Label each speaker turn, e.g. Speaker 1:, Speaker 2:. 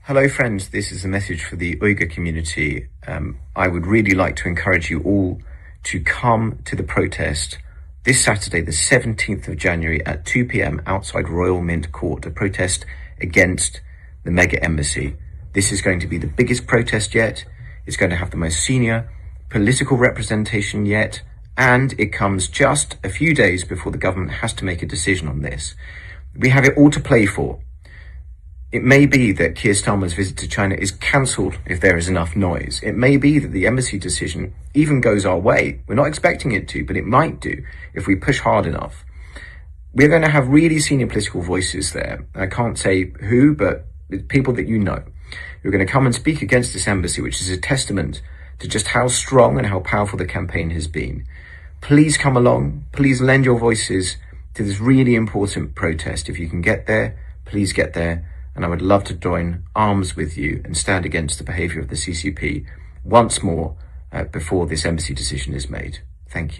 Speaker 1: Hello friends, this is a message for the Uyghur community. I would really like to encourage you all to come to the protest this Saturday, the 17th of January at 2 p.m. outside Royal Mint Court, a protest against the mega embassy. This is going to be the biggest protest yet. It's going to have the most senior political representation yet, and it comes just a few days before the government has to make a decision on this. We have it all to play for. It may be that Keir Starmer's visit to China is cancelled if there is enough noise. It may be that the embassy decision even goes our way. We're not expecting it to, but it might do if we push hard enough. We're going to have really senior political voices there. I can't say who, but people that you know, who are going to come and speak against this embassy, which is a testament to just how strong and how powerful the campaign has been. Please come along. Please lend your voices to this really important protest. If you can get there, please get there. And I would love to join arms with you and stand against the behaviour of the CCP once more before this embassy decision is made. Thank you.